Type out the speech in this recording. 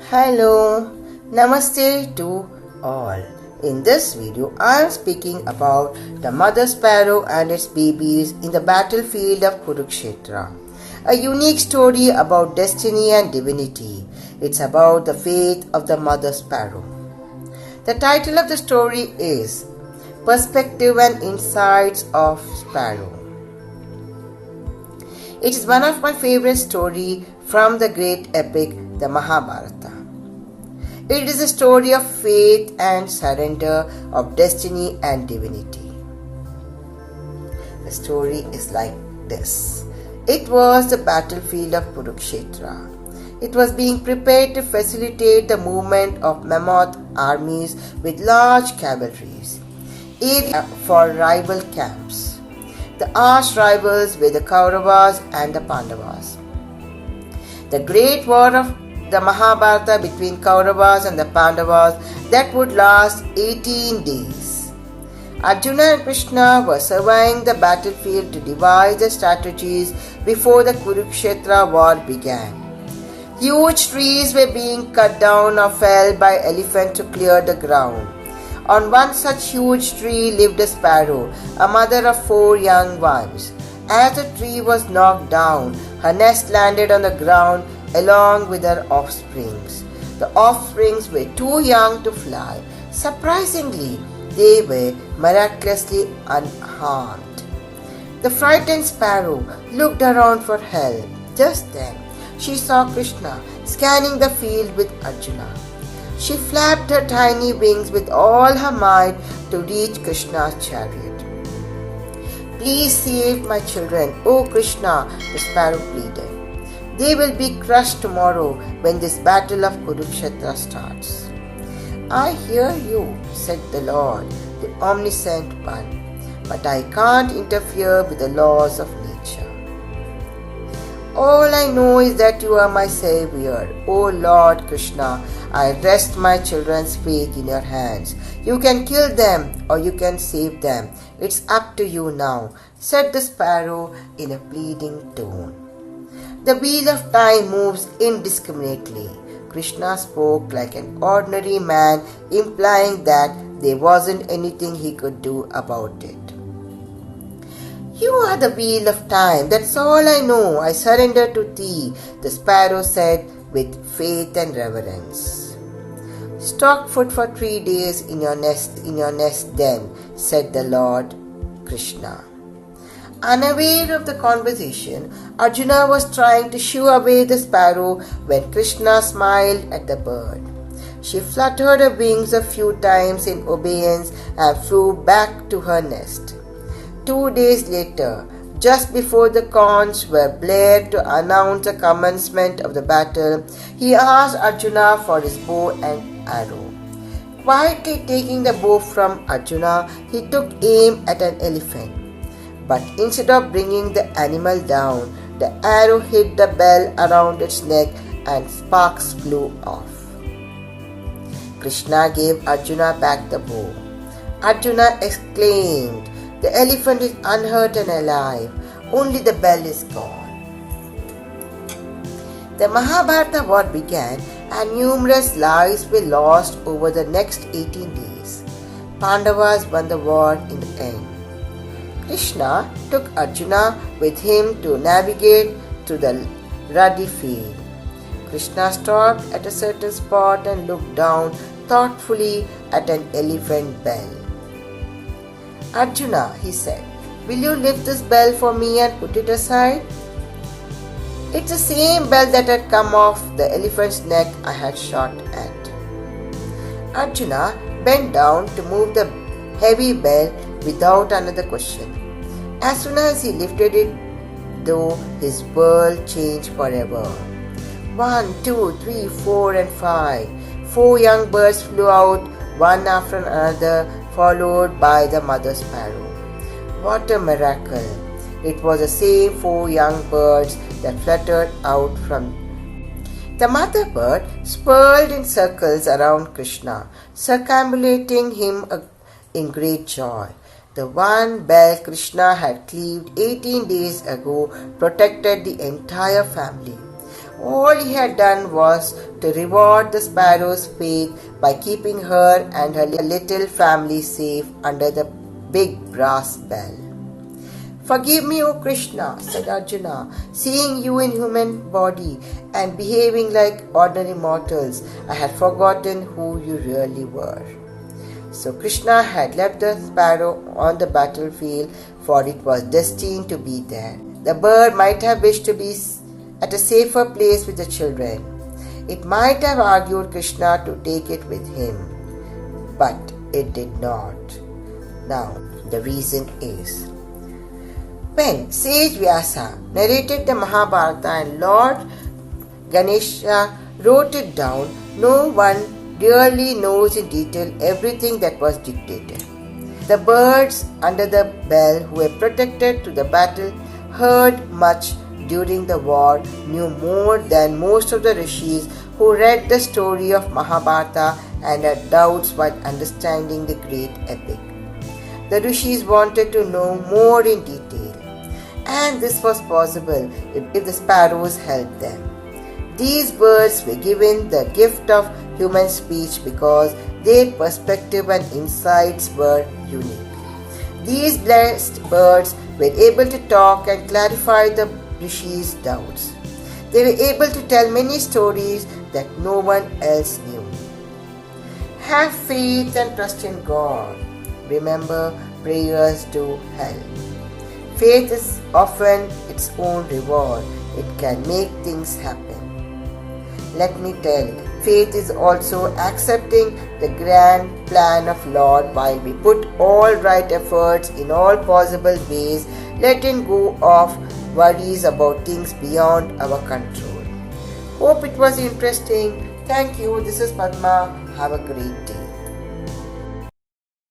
Hello, Namaste to all. In this video, I am speaking about the mother sparrow and its babies in the battlefield of Kurukshetra. A unique story about destiny and divinity. It's about the faith of the mother sparrow. The title of the story is Perspective and Insights of Sparrow. It is one of my favorite stories from the great epic, the Mahabharata. It is a story of faith and surrender, of destiny and divinity. The story is like this. It was the battlefield of Kurukshetra. It was being prepared to facilitate the movement of mammoth armies with large cavalries, aid for rival camps. The arch rivals were the Kauravas and the Pandavas. The great war of the Mahabharata between Kauravas and the Pandavas that would last 18 days. Arjuna and Krishna were surveying the battlefield to devise the strategies before the Kurukshetra war began. Huge trees were being cut down or felled by elephants to clear the ground. On one such huge tree lived a sparrow, a mother of 4 young wives. As the tree was knocked down, her nest landed on the ground along with her offsprings. The offsprings were too young to fly. Surprisingly, they were miraculously unharmed. The frightened sparrow looked around for help. Just then, she saw Krishna scanning the field with Arjuna. She flapped her tiny wings with all her might to reach Krishna's chariot. "Please save my children, O Krishna," the sparrow pleaded. "They will be crushed tomorrow when this battle of Kurukshetra starts." "I hear you," said the Lord, the omniscient one, "but I can't interfere with the laws of nature. All I know is that you are my Savior, O Lord Krishna. I rest my children's faith in your hands. You can kill them or you can save them. It's up to you now," said the sparrow in a pleading tone. The wheel of time moves indiscriminately. Krishna spoke like an ordinary man, implying that there wasn't anything he could do about it. "You are the wheel of time, that's all I know. I surrender to thee," the sparrow said with faith and reverence. "Stock food for 3 days in your nest then," said the Lord Krishna. Unaware of the conversation, Arjuna was trying to shoo away the sparrow when Krishna smiled at the bird. She fluttered her wings a few times in obedience and flew back to her nest. 2 days later, just before the conches were blared to announce the commencement of the battle, he asked Arjuna for his bow and arrow. Quietly taking the bow from Arjuna, he took aim at an elephant. But instead of bringing the animal down, the arrow hit the bell around its neck and sparks flew off. Krishna gave Arjuna back the bow. Arjuna exclaimed, "The elephant is unhurt and alive, only the bell is gone." The Mahabharata war began and numerous lives were lost over the next 18 days. Pandavas won the war in the end. Krishna took Arjuna with him to navigate through the ruddy field. Krishna stopped at a certain spot and looked down thoughtfully at an elephant bell. "Arjuna," he said, "will you lift this bell for me and put it aside? It's the same bell that had come off the elephant's neck I had shot at." Arjuna bent down to move the heavy bell without another question. As soon as he lifted it, though, his world changed forever. 1, 2, 3, 4, and 5. 4 young birds flew out, one after another, followed by the mother sparrow. What a miracle! It was the same 4 young birds that fluttered out from the mother bird, swirled in circles around Krishna, circumambulating him in great joy. The one bell Krishna had cleaved 18 days ago protected the entire family. All he had done was to reward the sparrow's faith by keeping her and her little family safe under the big brass bell. "Forgive me, O Krishna," said Arjuna, "seeing you in human body and behaving like ordinary mortals, I had forgotten who you really were." So Krishna had left the sparrow on the battlefield, for it was destined to be there. The bird might have wished to be at a safer place with the children. It might have argued Krishna to take it with him, but it did not. Now, the reason is, when sage Vyasa narrated the Mahabharata and Lord Ganesha wrote it down, no one really knows in detail everything that was dictated. The birds under the bell who were protected to the battle heard much during the war, knew more than most of the rishis who read the story of Mahabharata and had doubts while understanding the great epic. The rishis wanted to know more in detail, and this was possible if the sparrows helped them. These birds were given the gift of human speech because their perspective and insights were unique. These blessed birds were able to talk and clarify the rishis' doubts. They were able to tell many stories that no one else knew. Have faith and trust in God. Remember, prayers do help. Faith is often its own reward. It can make things happen. Let me tell you, faith is also accepting the grand plan of Lord while we put all right efforts in all possible ways, letting go of worries about things beyond our control. Hope it was interesting. Thank you. This is Padma. Have a great day.